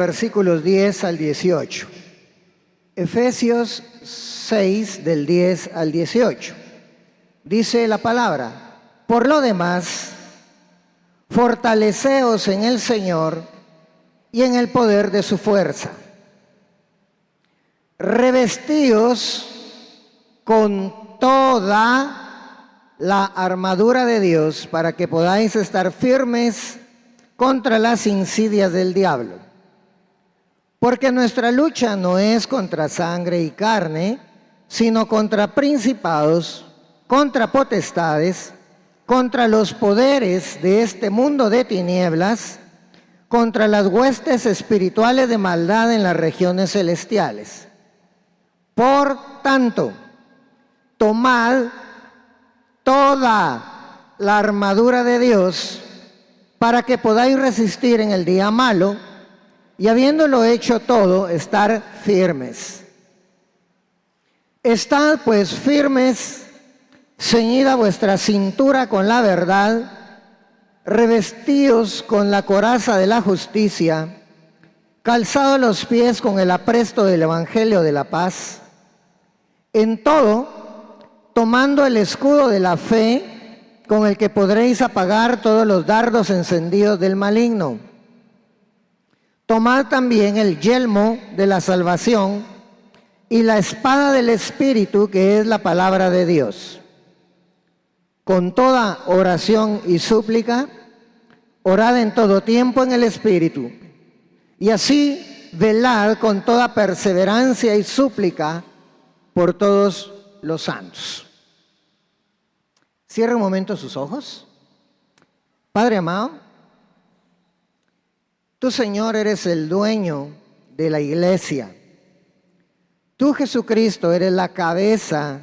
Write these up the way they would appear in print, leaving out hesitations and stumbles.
Versículos 10 al 18. Efesios 6, del 10 al 18. Dice la palabra: por lo demás, fortaleceos en el Señor y en el poder de su fuerza. Revestíos con toda la armadura de Dios para que podáis estar firmes contra las insidias del diablo. Porque nuestra lucha no es contra sangre y carne, sino contra principados, contra potestades, contra los poderes de este mundo de tinieblas, contra las huestes espirituales de maldad en las regiones celestiales. Por tanto, tomad toda la armadura de Dios para que podáis resistir en el día malo y, habiéndolo hecho todo, estar firmes. Estad pues firmes, ceñida vuestra cintura con la verdad, revestíos con la coraza de la justicia, calzados los pies con el apresto del evangelio de la paz. En todo, tomando el escudo de la fe, con el que podréis apagar todos los dardos encendidos del maligno. Tomad también el yelmo de la salvación y la espada del Espíritu, que es la palabra de Dios. Con toda oración y súplica, orad en todo tiempo en el Espíritu, y así velad con toda perseverancia y súplica por todos los santos. Cierre un momento sus ojos. Padre amado, tú, Señor, eres el dueño de la iglesia. Tú, Jesucristo, eres la cabeza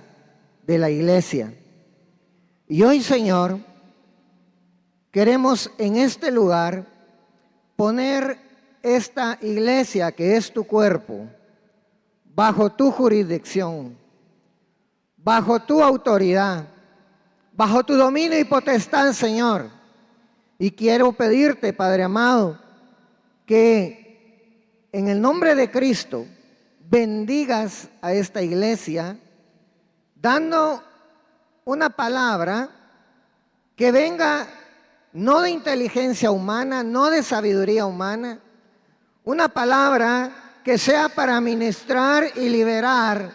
de la iglesia. Y hoy, Señor, queremos en este lugar poner esta iglesia, que es tu cuerpo, bajo tu jurisdicción, bajo tu autoridad, bajo tu dominio y potestad, Señor. Y quiero pedirte, Padre amado, que en el nombre de Cristo bendigas a esta iglesia, dando una palabra que venga no de inteligencia humana, no de sabiduría humana, una palabra que sea para ministrar y liberar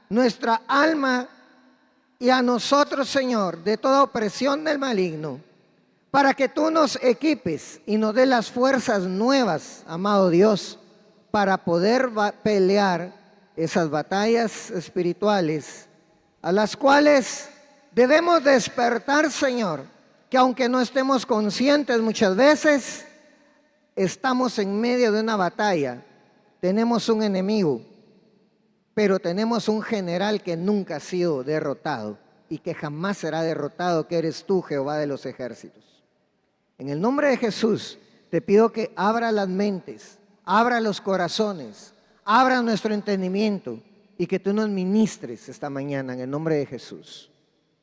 nuestra alma y a nosotros, Señor, de toda opresión del maligno, para que tú nos equipes y nos des las fuerzas nuevas, amado Dios, para poder pelear esas batallas espirituales a las cuales debemos despertar, Señor, que aunque no estemos conscientes muchas veces, estamos en medio de una batalla. Tenemos un enemigo, pero tenemos un general que nunca ha sido derrotado y que jamás será derrotado, que eres tú, Jehová de los ejércitos. En el nombre de Jesús te pido que abra las mentes, abra los corazones, abra nuestro entendimiento y que tú nos ministres esta mañana en el nombre de Jesús.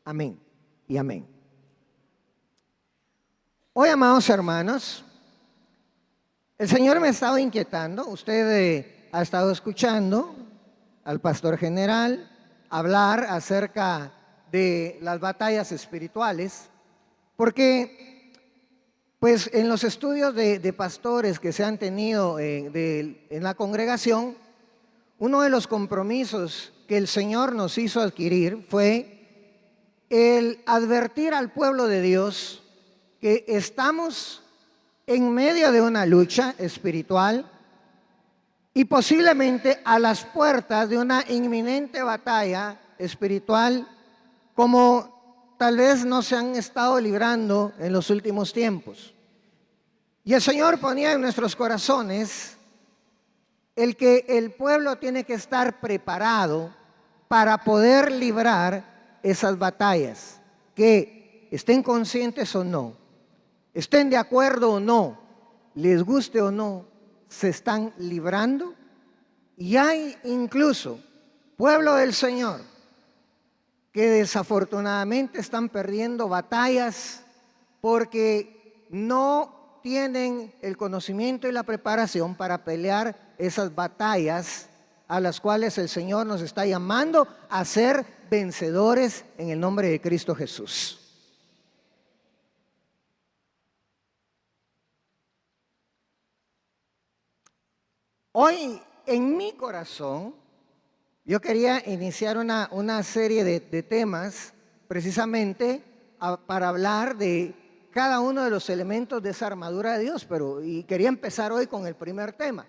Amén y amén. Hoy, amados hermanos, el Señor me ha estado inquietando. Usted ha estado escuchando al pastor general hablar acerca de las batallas espirituales, porque pues en los estudios de pastores que se han tenido en la congregación, uno de los compromisos que el Señor nos hizo adquirir fue el advertir al pueblo de Dios que estamos en medio de una lucha espiritual y posiblemente a las puertas de una inminente batalla espiritual, como tal vez no se han estado librando en los últimos tiempos. Y el Señor ponía en nuestros corazones el que el pueblo tiene que estar preparado para poder librar esas batallas, que estén conscientes o no, estén de acuerdo o no, les guste o no, se están librando. Y hay incluso pueblo del Señor que desafortunadamente están perdiendo batallas porque no tienen el conocimiento y la preparación para pelear esas batallas a las cuales el Señor nos está llamando a ser vencedores en el nombre de Cristo Jesús. Hoy en mi corazón yo quería iniciar una serie de temas precisamente para hablar de cada uno de los elementos de esa armadura de Dios, y quería empezar hoy con el primer tema.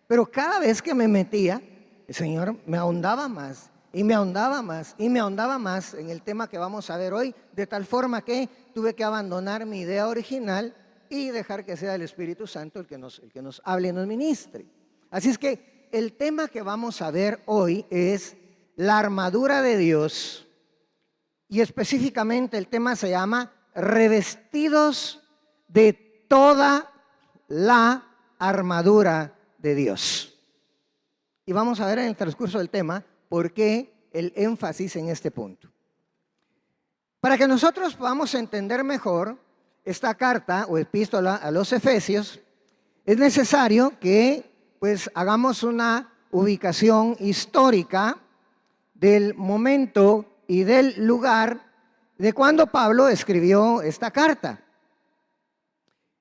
Pero cada vez que me metía, el Señor me ahondaba más y me ahondaba más y me ahondaba más en el tema que vamos a ver hoy, de tal forma que tuve que abandonar mi idea original y dejar que sea el Espíritu Santo el que nos hable y nos ministre. Así es que el tema que vamos a ver hoy es la armadura de Dios, y específicamente el tema se llama revestidos de toda la armadura de Dios. Y vamos a ver en el transcurso del tema por qué el énfasis en este punto. Para que nosotros podamos entender mejor esta carta o epístola a los Efesios, es necesario que hagamos una ubicación histórica del momento y del lugar de cuando Pablo escribió esta carta.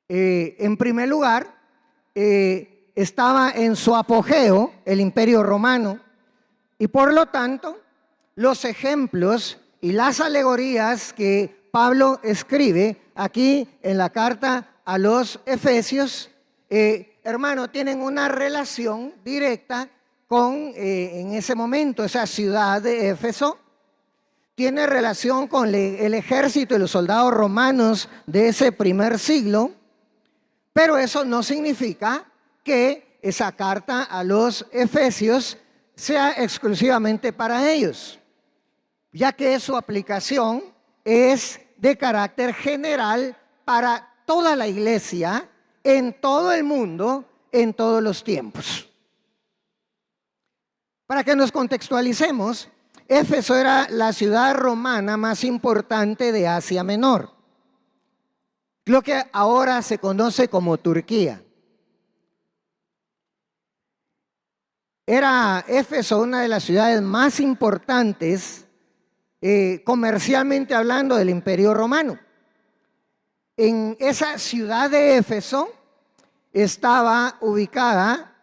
En primer lugar, estaba en su apogeo el Imperio Romano, y por lo tanto los ejemplos y las alegorías que Pablo escribe aquí en la carta a los Efesios, hermano, tienen una relación directa con en ese momento esa ciudad de Éfeso. Tiene relación con el ejército y los soldados romanos de ese primer siglo, pero eso no significa que esa carta a los Efesios sea exclusivamente para ellos, ya que su aplicación es de carácter general para toda la iglesia, en todo el mundo, en todos los tiempos. Para que nos contextualicemos, Éfeso era la ciudad romana más importante de Asia Menor, lo que ahora se conoce como Turquía. Era Éfeso una de las ciudades más importantes comercialmente hablando del Imperio Romano. En esa ciudad de Éfeso estaba ubicada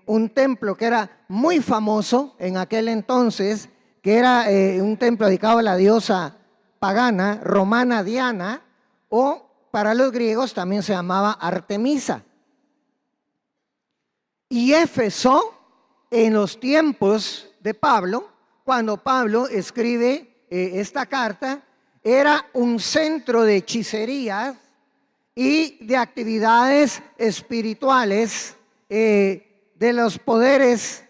un templo que era muy famoso en aquel entonces, que era un templo dedicado a la diosa pagana romana Diana, o para los griegos también se llamaba Artemisa. Y Éfeso, en los tiempos de Pablo, cuando Pablo escribe esta carta, era un centro de hechicerías y de actividades espirituales, de los poderes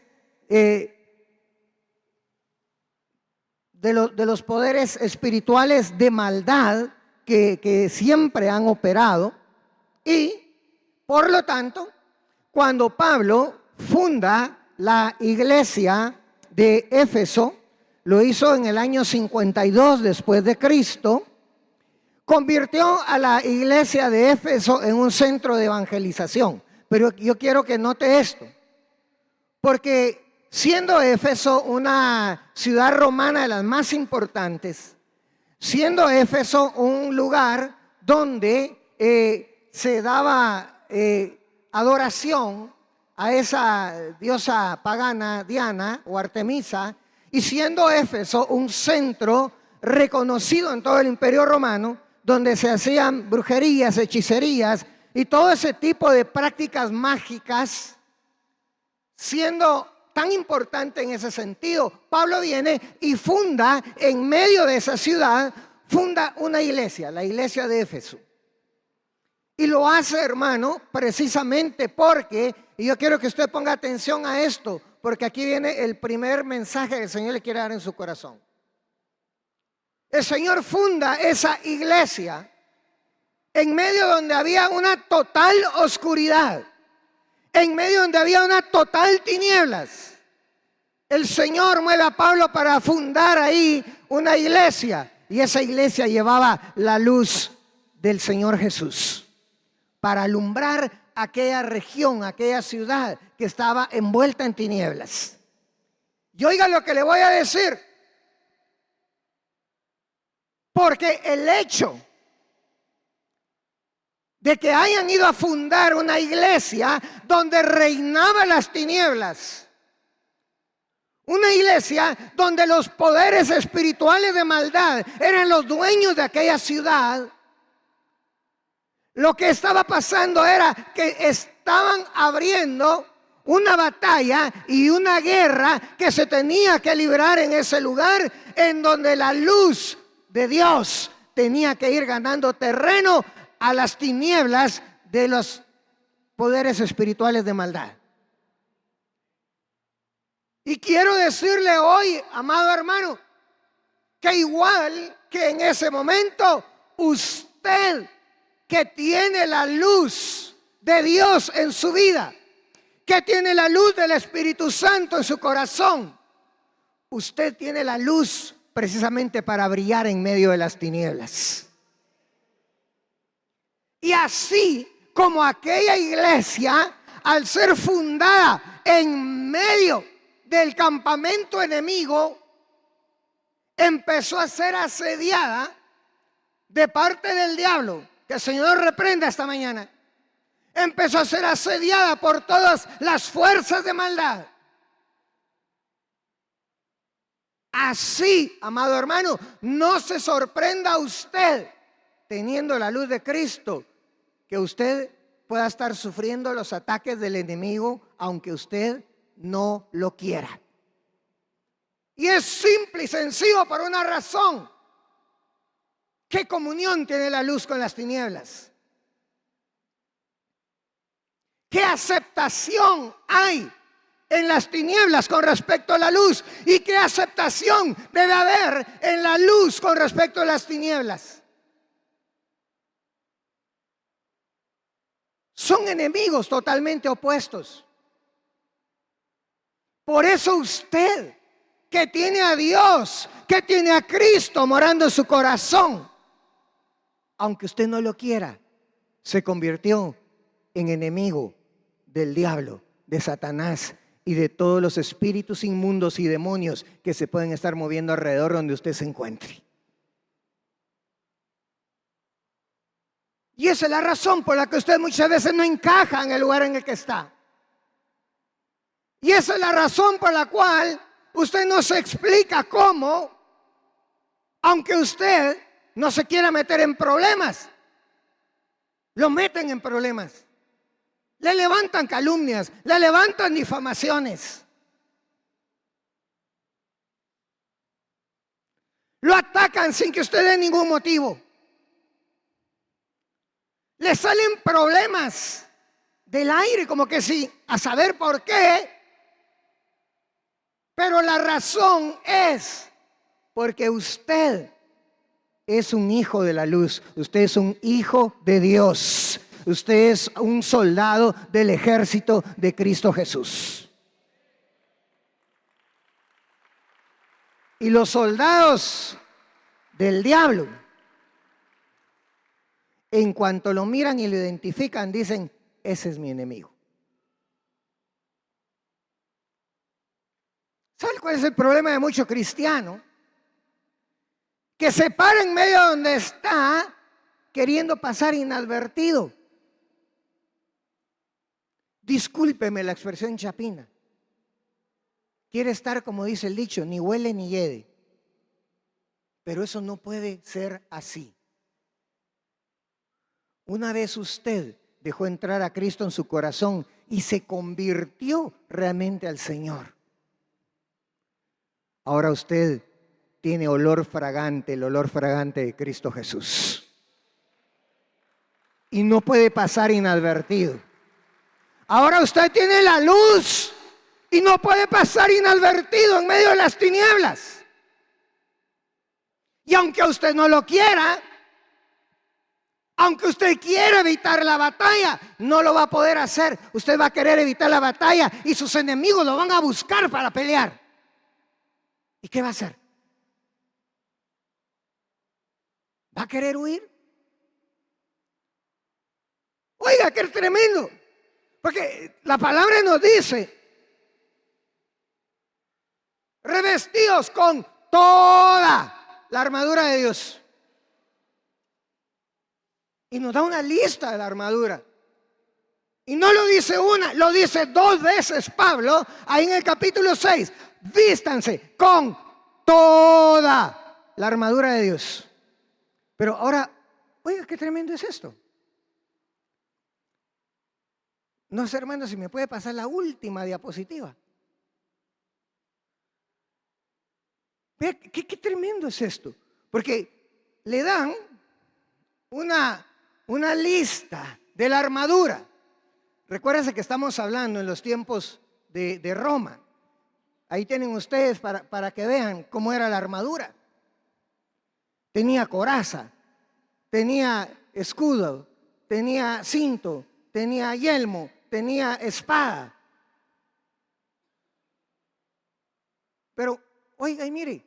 de los poderes espirituales de maldad que siempre han operado. Y por lo tanto, cuando Pablo funda la iglesia de Éfeso, lo hizo en el año 52 después de Cristo, convirtió a la iglesia de Éfeso en un centro de evangelización. Pero yo quiero que note esto, porque siendo Éfeso una ciudad romana de las más importantes, siendo Éfeso un lugar donde se daba adoración a esa diosa pagana Diana o Artemisa, y siendo Éfeso un centro reconocido en todo el Imperio Romano, donde se hacían brujerías, hechicerías y todo ese tipo de prácticas mágicas, siendo tan importante en ese sentido, Pablo viene y funda en medio de esa ciudad, funda una iglesia, la iglesia de Éfeso. Y lo hace, hermano, precisamente porque, y yo quiero que usted ponga atención a esto, porque aquí viene el primer mensaje que el Señor le quiere dar en su corazón. El Señor funda esa iglesia en medio donde había una total oscuridad, en medio donde había una total tinieblas. El Señor mueve a Pablo para fundar ahí una iglesia, y esa iglesia llevaba la luz del Señor Jesús. para alumbrar aquella región, aquella ciudad que estaba envuelta en tinieblas. Y oiga lo que le voy a decir, porque el hecho de que hayan ido a fundar una iglesia donde reinaban las tinieblas, una iglesia donde los poderes espirituales de maldad eran los dueños de aquella ciudad, lo que estaba pasando era que estaban abriendo una batalla y una guerra que se tenía que librar en ese lugar, en donde la luz de Dios tenía que ir ganando terreno a las tinieblas de los poderes espirituales de maldad. Y quiero decirle hoy, amado hermano, que igual que en ese momento, usted que tiene la luz de Dios en su vida, que tiene la luz del Espíritu Santo en su corazón, usted tiene la luz precisamente para brillar en medio de las tinieblas. Y así como aquella iglesia, al ser fundada en medio del campamento enemigo, empezó a ser asediada de parte del diablo, que el Señor reprenda esta mañana. Empezó a ser asediada por todas las fuerzas de maldad. Así, amado hermano, no se sorprenda usted, teniendo la luz de Cristo, que usted pueda estar sufriendo los ataques del enemigo, aunque usted no lo quiera. Y es simple y sencillo por una razón. ¿Qué comunión tiene la luz con las tinieblas? ¿Qué aceptación hay en las tinieblas con respecto a la luz? ¿Y qué aceptación debe haber en la luz con respecto a las tinieblas? Son enemigos totalmente opuestos. Por eso usted, que tiene a Dios, que tiene a Cristo morando en su corazón, aunque usted no lo quiera, se convirtió en enemigo del diablo, de Satanás y de todos los espíritus inmundos y demonios que se pueden estar moviendo alrededor donde usted se encuentre. Y esa es la razón por la que usted muchas veces no encaja en el lugar en el que está. Y esa es la razón por la cual usted no se explica cómo, aunque usted no se quiera meter en problemas, lo meten en problemas. Le levantan calumnias, le levantan difamaciones. Lo atacan sin que usted dé ningún motivo. Le salen problemas del aire, como que sí, a saber por qué. Pero la razón es porque usted es un hijo de la luz. Usted es un hijo de Dios. Usted es un soldado del ejército de Cristo Jesús. Y los soldados del diablo, en cuanto lo miran y lo identifican, dicen: ese es mi enemigo. ¿Sabe cuál es el problema de muchos cristianos? Que se para en medio donde está, queriendo pasar inadvertido. Discúlpeme la expresión chapina. Quiere estar, como dice el dicho, ni huele ni hiede. Pero eso no puede ser así. Una vez usted dejó entrar a Cristo en su corazón y se convirtió realmente al Señor, ahora usted tiene olor fragante, el olor fragante de Cristo Jesús. Y no puede pasar inadvertido. Ahora usted tiene la luz y no puede pasar inadvertido en medio de las tinieblas. Y aunque usted no lo quiera, aunque usted quiera evitar la batalla, no lo va a poder hacer. Usted va a querer evitar la batalla y sus enemigos lo van a buscar para pelear. ¿Y qué va a hacer? ¿Va a querer huir? Oiga, qué tremendo. Porque la palabra nos dice, revestidos con toda la armadura de Dios. Y nos da una lista de la armadura. Y no lo dice una, lo dice 2 veces Pablo, ahí en el capítulo 6. Vístanse con toda la armadura de Dios. Pero ahora, oiga, qué tremendo es esto. No sé, hermano, si me puede pasar la última diapositiva. Vea, qué tremendo es esto. Porque le dan una lista de la armadura. Recuérdense que estamos hablando en los tiempos de Roma. Ahí tienen ustedes para que vean cómo era la armadura. Tenía coraza, tenía escudo, tenía cinto, tenía yelmo, tenía espada. Pero, oiga y mire,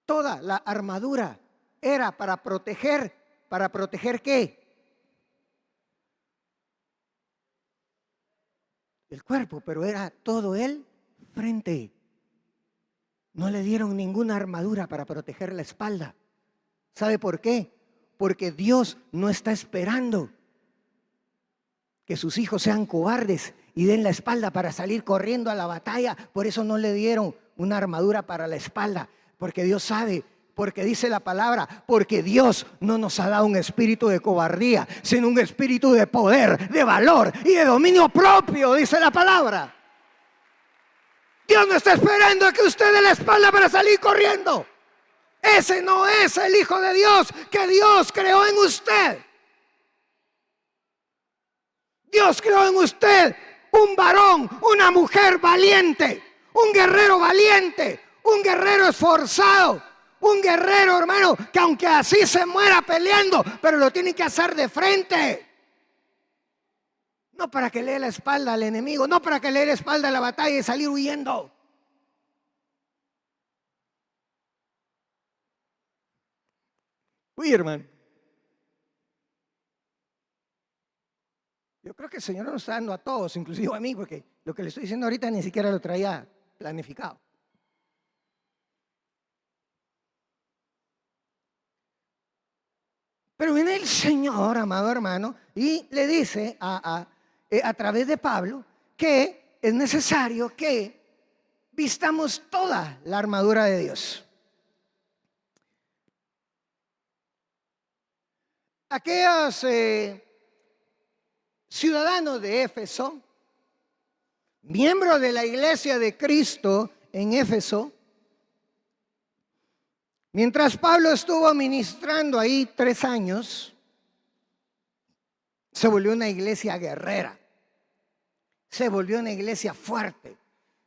toda la armadura era ¿para proteger qué? El cuerpo, pero era todo el frente. No le dieron ninguna armadura para proteger la espalda. ¿Sabe por qué? Porque Dios no está esperando que sus hijos sean cobardes y den la espalda para salir corriendo a la batalla. Por eso no le dieron una armadura para la espalda, porque Dios sabe, porque dice la palabra, porque Dios no nos ha dado un espíritu de cobardía, sino un espíritu de poder, de valor y de dominio propio, dice la palabra. Dios no está esperando a que usted dé la espalda para salir corriendo. Ese no es el Hijo de Dios que Dios creó en usted. Dios creó en usted un varón, una mujer valiente, un guerrero valiente, un guerrero esforzado, un guerrero, hermano, que aunque así se muera peleando, pero lo tiene que hacer de frente. No para que le dé la espalda al enemigo, no para que le dé la espalda a la batalla y salir huyendo. Uy, hermano. Yo creo que el Señor nos está dando a todos, inclusive a mí, porque lo que le estoy diciendo ahorita ni siquiera lo traía planificado. Pero viene el Señor, amado hermano, y le dice a través de Pablo que es necesario que vistamos toda la armadura de Dios. Aquellos ciudadanos de Éfeso, miembros de la iglesia de Cristo en Éfeso, mientras Pablo estuvo ministrando ahí 3 años, se volvió una iglesia guerrera, se volvió una iglesia fuerte,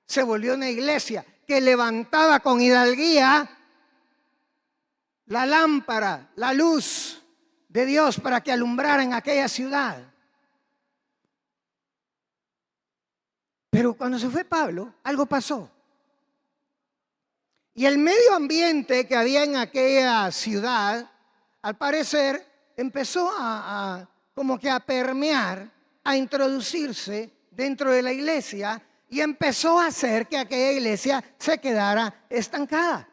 se volvió una iglesia que levantaba con hidalguía la lámpara, la luz de Dios para que alumbrara en aquella ciudad. Pero cuando se fue Pablo, algo pasó. Y el medio ambiente que había en aquella ciudad, al parecer, empezó como que a permear, a introducirse dentro de la iglesia y empezó a hacer que aquella iglesia se quedara estancada.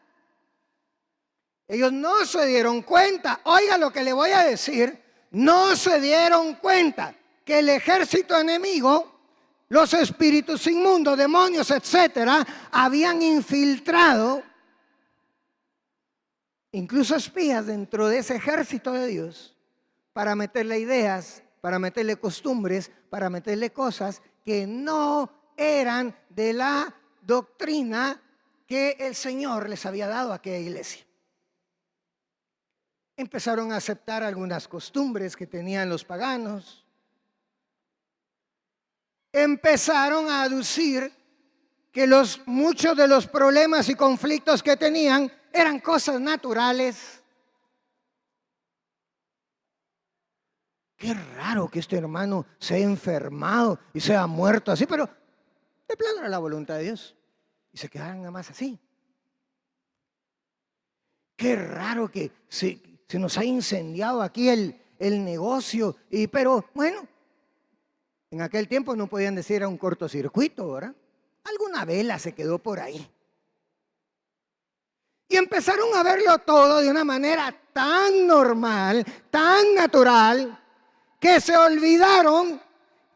Ellos no se dieron cuenta, oiga lo que le voy a decir, no se dieron cuenta que el ejército enemigo, los espíritus inmundos, demonios, etcétera, habían infiltrado incluso espías dentro de ese ejército de Dios para meterle ideas, para meterle costumbres, para meterle cosas que no eran de la doctrina que el Señor les había dado a aquella iglesia. Empezaron a aceptar algunas costumbres que tenían los paganos. Empezaron a aducir que muchos de los problemas y conflictos que tenían eran cosas naturales. Qué raro que este hermano se haya enfermado y se haya muerto así, pero de plano era la voluntad de Dios. Y se quedaron nada más así. Qué raro que se nos ha incendiado aquí el negocio. Pero bueno, en aquel tiempo no podían decir era un cortocircuito, ¿verdad? Alguna vela se quedó por ahí. Y empezaron a verlo todo de una manera tan normal, tan natural, que se olvidaron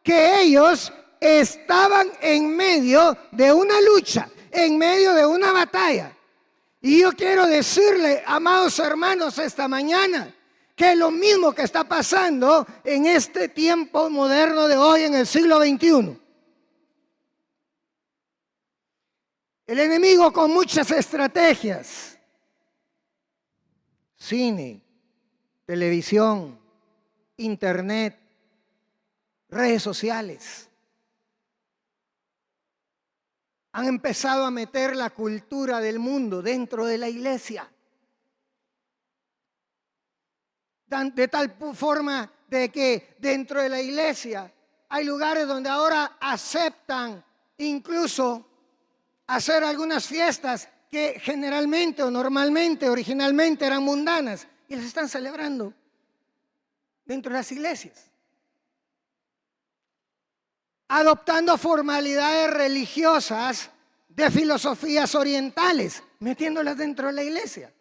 que ellos estaban en medio de una lucha, en medio de una batalla. Y yo quiero decirle, amados hermanos, esta mañana, que lo mismo que está pasando en este tiempo moderno de hoy, en el siglo XXI. El enemigo con muchas estrategias, cine, televisión, internet, redes sociales, han empezado a meter la cultura del mundo dentro de la iglesia. De tal forma de que dentro de la iglesia hay lugares donde ahora aceptan incluso hacer algunas fiestas que generalmente o normalmente, originalmente eran mundanas, y las están celebrando dentro de las iglesias, adoptando formalidades religiosas de filosofías orientales, metiéndolas dentro de la iglesia.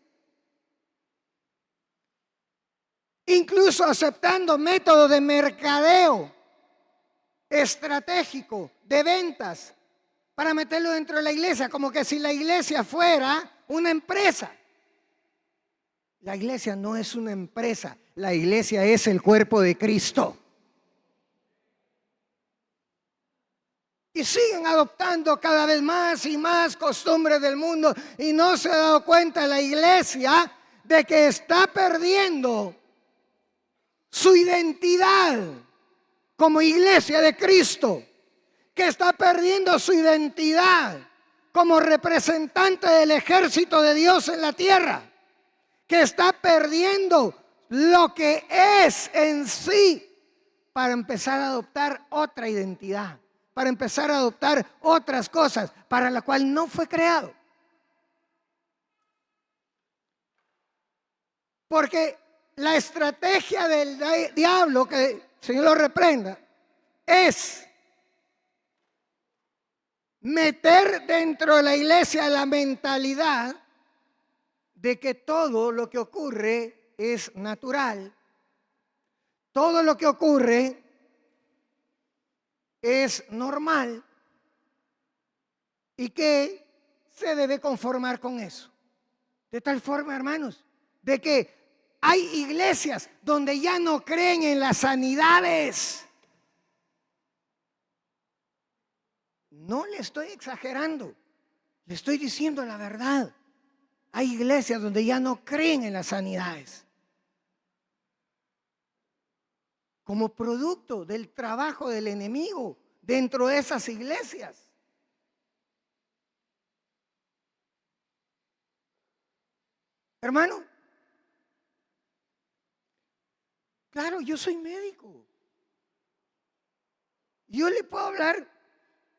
Incluso aceptando métodos de mercadeo estratégico, de ventas, para meterlo dentro de la iglesia, como que si la iglesia fuera una empresa. La iglesia no es una empresa, la iglesia es el cuerpo de Cristo. Y siguen adoptando cada vez más y más costumbres del mundo, y no se ha dado cuenta la iglesia de que está perdiendo su identidad como iglesia de Cristo, que está perdiendo su identidad como representante del ejército de Dios en la tierra, que está perdiendo lo que es en sí para empezar a adoptar otra identidad, para empezar a adoptar otras cosas para la cual no fue creado. Porque la estrategia del diablo, que el Señor lo reprenda, es meter dentro de la iglesia la mentalidad de que todo lo que ocurre es natural, todo lo que ocurre es normal y que se debe conformar con eso. De tal forma, hermanos, de que hay iglesias donde ya no creen en las sanidades. No le estoy exagerando, le estoy diciendo la verdad. Hay iglesias donde ya no creen en las sanidades, como producto del trabajo del enemigo dentro de esas iglesias. Hermano, claro, yo soy médico. Yo le puedo hablar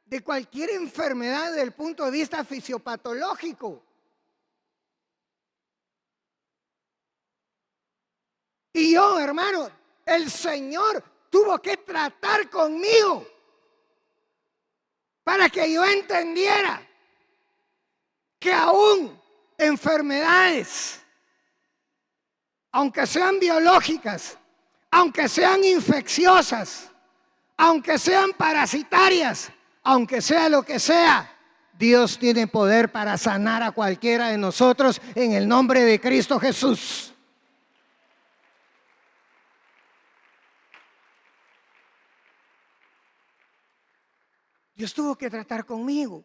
de cualquier enfermedad desde el punto de vista fisiopatológico. Y yo, hermano, el Señor tuvo que tratar conmigo para que yo entendiera que aún enfermedades, aunque sean biológicas, aunque sean infecciosas, aunque sean parasitarias, aunque sea lo que sea, Dios tiene poder para sanar a cualquiera de nosotros en el nombre de Cristo Jesús. Dios tuvo que tratar conmigo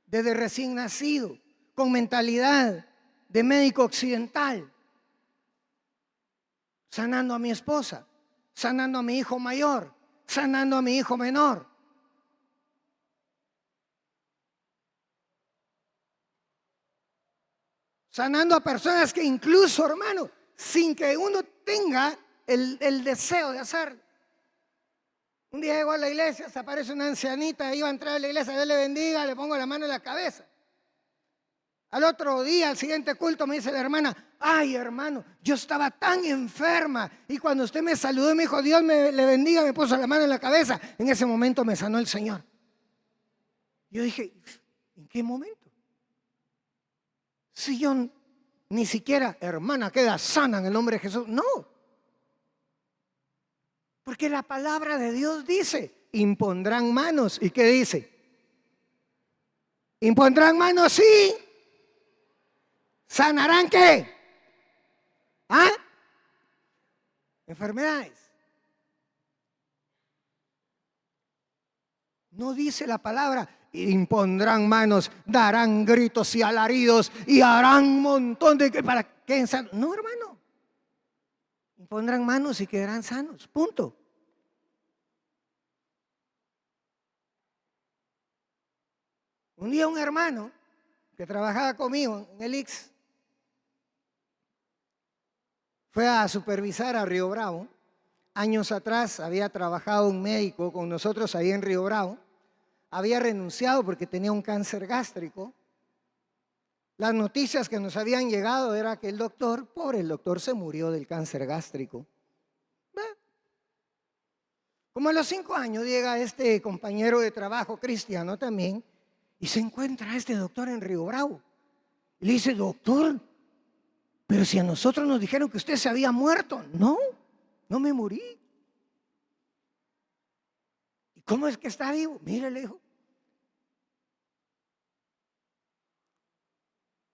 desde recién nacido, con mentalidad de médico occidental, sanando a mi esposa, sanando a mi hijo mayor, sanando a mi hijo menor. Sanando a personas que incluso, hermano, sin que uno tenga el deseo de hacerlo. Un día llego a la iglesia, se aparece una ancianita, iba a entrar a la iglesia, Dios le bendiga, le pongo la mano en la cabeza. Al otro día, al siguiente culto, me dice la hermana: ay, hermano, yo estaba tan enferma, y cuando usted me saludó y me dijo Dios le bendiga, me puso la mano en la cabeza, en ese momento me sanó el Señor. Yo dije: ¿en qué momento? Si yo ni siquiera, hermana, queda sana en el nombre de Jesús. No, porque la palabra de Dios dice: impondrán manos. ¿Y qué dice? Impondrán manos, sí. ¿Sanarán qué? ¿Ah? Enfermedades. No dice la palabra: impondrán manos, darán gritos y alaridos y harán un montón de que para que queden sanos. No, hermano. Impondrán manos y quedarán sanos. Punto. Un día un hermano que trabajaba conmigo en el IX fue a supervisar a Río Bravo. Años atrás había trabajado un médico con nosotros ahí en Río Bravo. Había renunciado porque tenía un cáncer gástrico. Las noticias que nos habían llegado era que el doctor, pobre, el doctor se murió del cáncer gástrico. Como a los 5 años llega este compañero de trabajo cristiano también y se encuentra a este doctor en Río Bravo. Y le dice: doctor, pero si a nosotros nos dijeron que usted se había muerto. No, no me morí. ¿Y cómo es que está vivo? Mire, le dijo: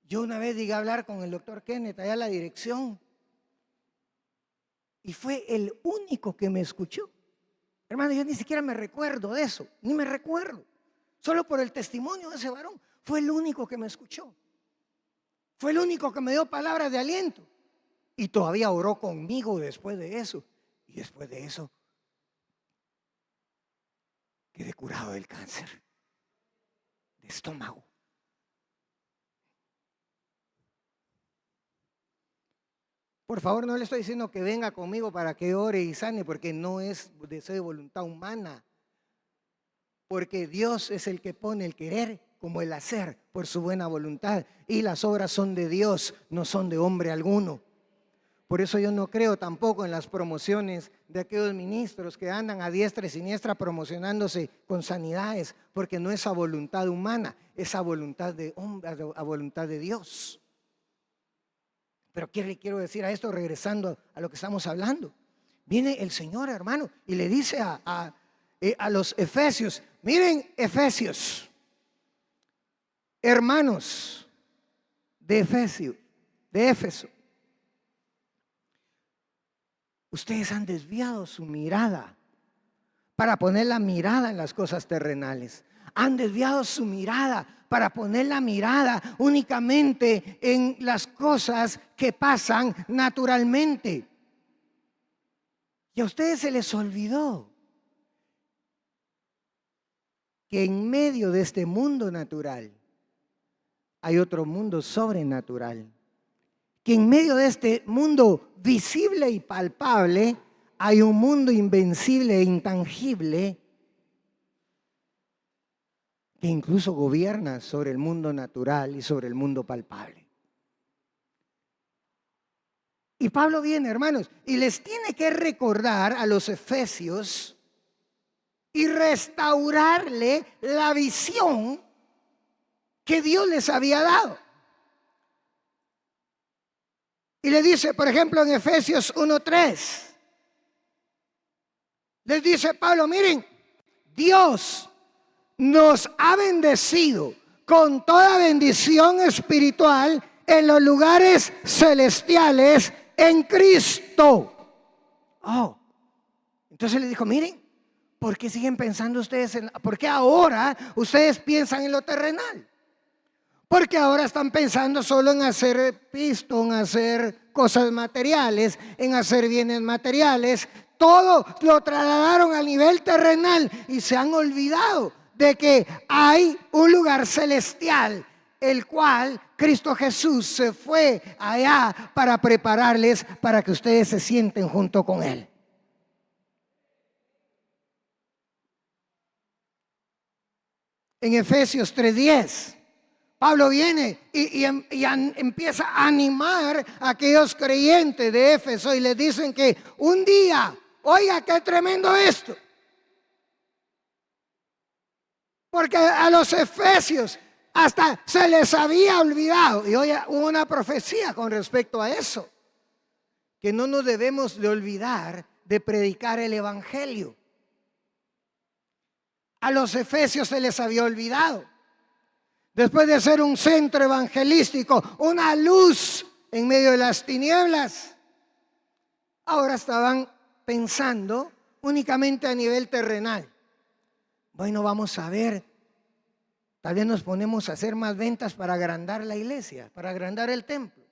yo una vez llegué a hablar con el doctor Kenneth allá a la dirección y fue el único que me escuchó. Hermano, yo ni siquiera me recuerdo de eso, ni me recuerdo. Solo por el testimonio de ese varón, fue el único que me escuchó. Fue el único que me dio palabras de aliento. Y todavía oró conmigo después de eso. Y después de eso, quedé curado del cáncer de estómago. Por favor, no le estoy diciendo que venga conmigo para que ore y sane, porque no es deseo de voluntad humana. Porque Dios es el que pone el querer como el hacer por su buena voluntad. Y las obras son de Dios, no son de hombre alguno. Por eso yo no creo tampoco en las promociones de aquellos ministros que andan a diestra y siniestra promocionándose con sanidades, porque no es a voluntad humana, es a voluntad de hombre, a voluntad de Dios. Pero ¿qué le quiero decir a esto, regresando a lo que estamos hablando? Viene el Señor, hermano, y le dice a los efesios: miren, efesios, hermanos de Éfeso, ustedes han desviado su mirada para poner la mirada en las cosas terrenales. Han desviado su mirada para poner la mirada únicamente en las cosas que pasan naturalmente. Y a ustedes se les olvidó que en medio de este mundo natural hay otro mundo sobrenatural. Que en medio de este mundo visible y palpable hay un mundo invencible e intangible que incluso gobierna sobre el mundo natural y sobre el mundo palpable. Y Pablo viene, hermanos, y les tiene que recordar a los efesios y restaurarle la visión que Dios les había dado. Y le dice, por ejemplo, en Efesios 1:3, les dice Pablo: miren, Dios nos ha bendecido con toda bendición espiritual en los lugares celestiales en Cristo. Entonces le dijo: miren, ¿por qué siguen pensando ustedes por qué ahora ustedes piensan en lo terrenal? Porque ahora están pensando solo en hacer pisto, en hacer cosas materiales, en hacer bienes materiales. Todo lo trasladaron al nivel terrenal y se han olvidado de que hay un lugar celestial, el cual Cristo Jesús se fue allá para prepararles para que ustedes se sienten junto con Él. En Efesios 3:10, Pablo viene empieza a animar a aquellos creyentes de Éfeso y les dicen que un día, oiga, qué tremendo esto. Porque a los efesios hasta se les había olvidado. Y hoy hubo una profecía con respecto a eso. Que no nos debemos de olvidar de predicar el evangelio. A los efesios se les había olvidado. Después de ser un centro evangelístico, una luz en medio de las tinieblas, ahora estaban pensando únicamente a nivel terrenal. Bueno, vamos a ver, tal vez nos ponemos a hacer más ventas para agrandar la iglesia, para agrandar el templo.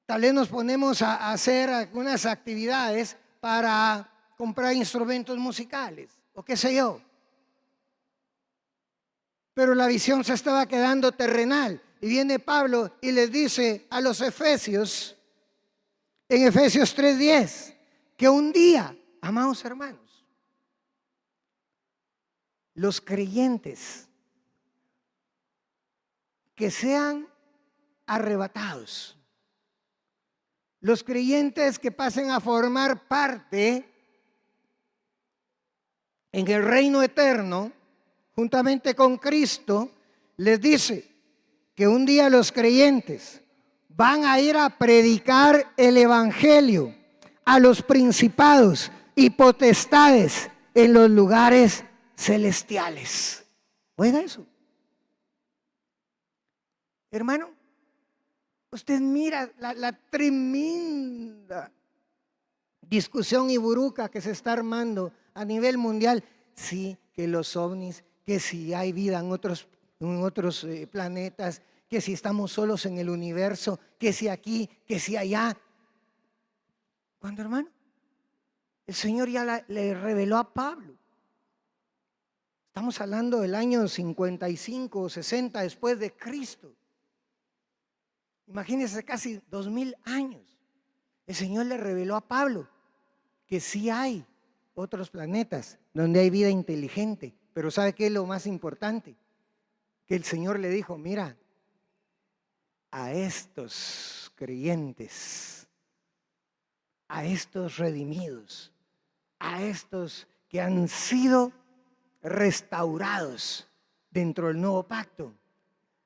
Tal vez nos ponemos a hacer algunas actividades para comprar instrumentos musicales, o qué sé yo. Pero la visión se estaba quedando terrenal. Y viene Pablo y les dice a los efesios, en Efesios 3:10, que un día, amados hermanos, los creyentes que sean arrebatados, los creyentes que pasen a formar parte en el reino eterno, juntamente con Cristo, les dice que un día los creyentes van a ir a predicar el evangelio a los principados y potestades en los lugares celestiales. Oiga eso. Hermano, usted mira la tremenda discusión y buruca que se está armando a nivel mundial. Sí, que los ovnis, que si hay vida en otros planetas, que si estamos solos en el universo, que si aquí, que si allá. ¿Cuándo, hermano? El Señor ya le reveló a Pablo. Estamos hablando del año 55 o 60 después de Cristo. Imagínense, casi 2000 años. El Señor le reveló a Pablo que sí hay otros planetas donde hay vida inteligente. Pero ¿sabe qué es lo más importante? Que el Señor le dijo, mira, a estos creyentes, a estos redimidos, a estos que han sido restaurados dentro del nuevo pacto,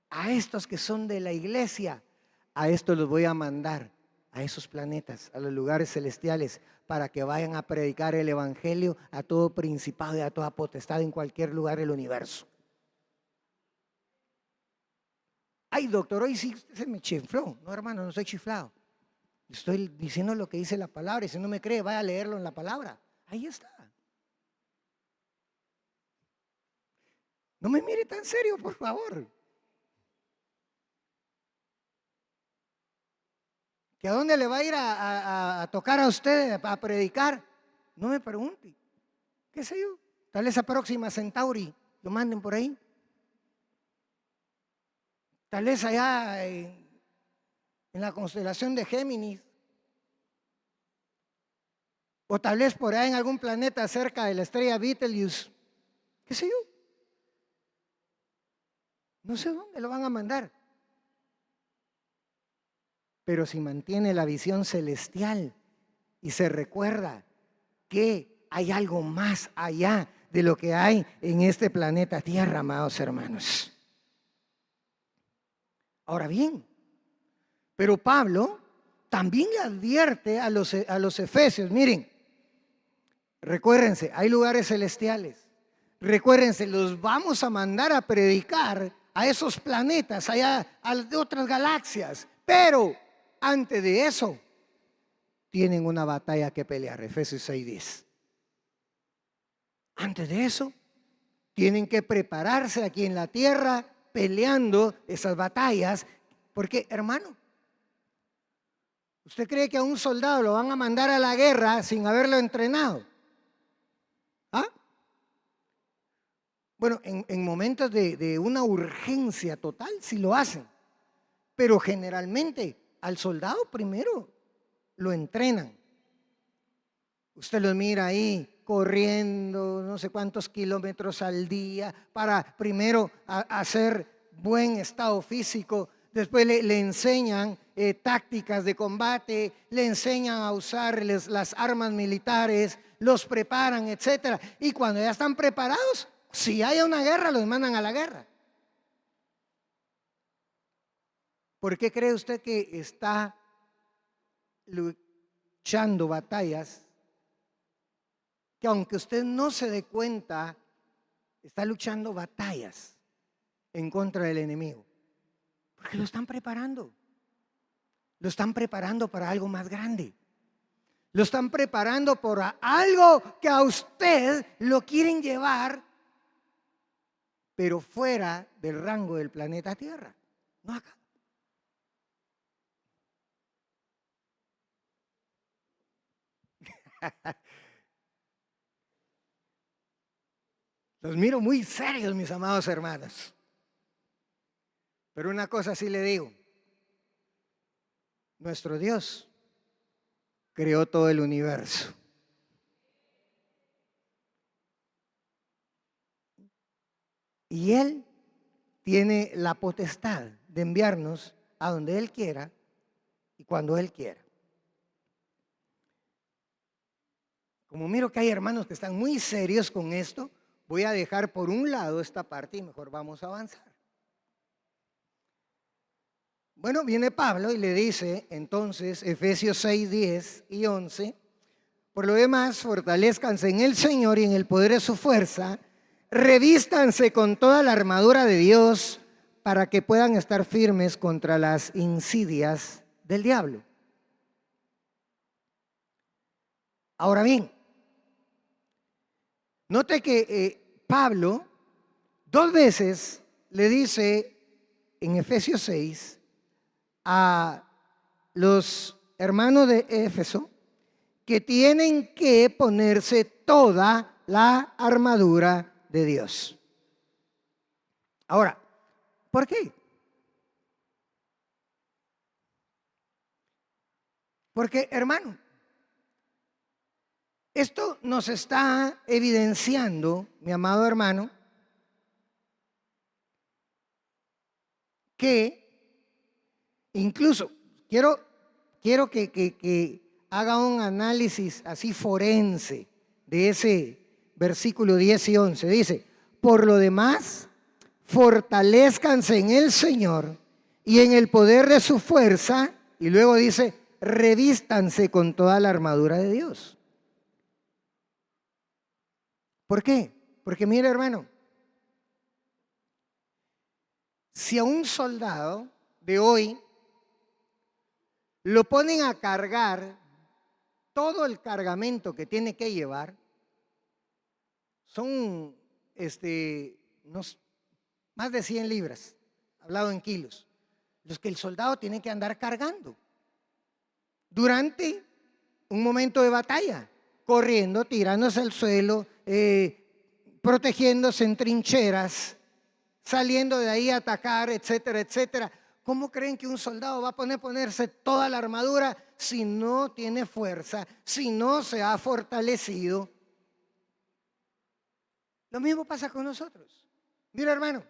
a estos que son de la iglesia, a estos los voy a mandar a esos planetas, a los lugares celestiales, para que vayan a predicar el evangelio a todo principado y a toda potestad en cualquier lugar del universo. Ay, doctor, hoy sí se me chifló. No, hermano, no estoy chiflado. Estoy diciendo lo que dice la palabra, y si no me cree, vaya a leerlo en la palabra. Ahí está. No me mire tan serio, por favor. ¿Que a dónde le va a ir a tocar a usted a predicar? No me pregunte. ¿Qué sé yo? Tal vez a Próxima Centauri lo manden por ahí. Tal vez allá en la constelación de Géminis. O tal vez por ahí en algún planeta cerca de la estrella Betelgeuse. ¿Qué sé yo? No sé dónde lo van a mandar. Pero si mantiene la visión celestial y se recuerda que hay algo más allá de lo que hay en este planeta Tierra, amados hermanos. Ahora bien, pero Pablo también le advierte a los efesios, miren, recuérdense, hay lugares celestiales. Recuérdense, los vamos a mandar a predicar a esos planetas, allá de otras galaxias. Pero antes de eso, tienen una batalla que pelear. Efesios 6:10. Antes de eso, tienen que prepararse aquí en la tierra peleando esas batallas. Porque, hermano, ¿usted cree que a un soldado lo van a mandar a la guerra sin haberlo entrenado? ¿Ah? Bueno, en momentos de una urgencia total sí lo hacen, pero generalmente al soldado primero lo entrenan. Usted lo mira ahí corriendo no sé cuántos kilómetros al día para primero hacer buen estado físico, después le enseñan tácticas de combate, le enseñan a usar las armas militares, los preparan, etcétera. Y cuando ya están preparados, si hay una guerra, los mandan a la guerra. ¿Por qué cree usted que está luchando batallas que, aunque usted no se dé cuenta, está luchando batallas en contra del enemigo? Porque lo están preparando. Lo están preparando para algo más grande. Lo están preparando por algo que a usted lo quieren llevar, pero fuera del rango del planeta Tierra, no acá. Los miro muy serios, mis amados hermanos. Pero una cosa sí le digo. Nuestro Dios creó todo el universo. Y Él tiene la potestad de enviarnos a donde Él quiera y cuando Él quiera. Como miro que hay hermanos que están muy serios con esto, voy a dejar por un lado esta parte y mejor vamos a avanzar. Bueno, viene Pablo y le dice entonces, Efesios 6, 10 y 11, por lo demás, fortalezcanse en el Señor y en el poder de su fuerza, revístanse con toda la armadura de Dios para que puedan estar firmes contra las insidias del diablo. Ahora bien, note que Pablo 2 veces le dice en Efesios 6 a los hermanos de Éfeso que tienen que ponerse toda la armadura de Dios. Ahora, ¿por qué? Porque, hermano, esto nos está evidenciando, mi amado hermano, que incluso quiero que haga un análisis así forense de ese versículo 10 y 11. Dice, por lo demás, fortalezcanse en el Señor y en el poder de su fuerza. Y luego dice, revístanse con toda la armadura de Dios. ¿Por qué? Porque mire, hermano, si a un soldado de hoy lo ponen a cargar todo el cargamento que tiene que llevar, son más de 100 libras, hablado en kilos, los que el soldado tiene que andar cargando durante un momento de batalla, corriendo, tirándose al suelo, protegiéndose en trincheras, saliendo de ahí a atacar, etcétera, etcétera. ¿Cómo creen que un soldado va a ponerse toda la armadura si no tiene fuerza, si no se ha fortalecido? Lo mismo pasa con nosotros. Mira, hermano,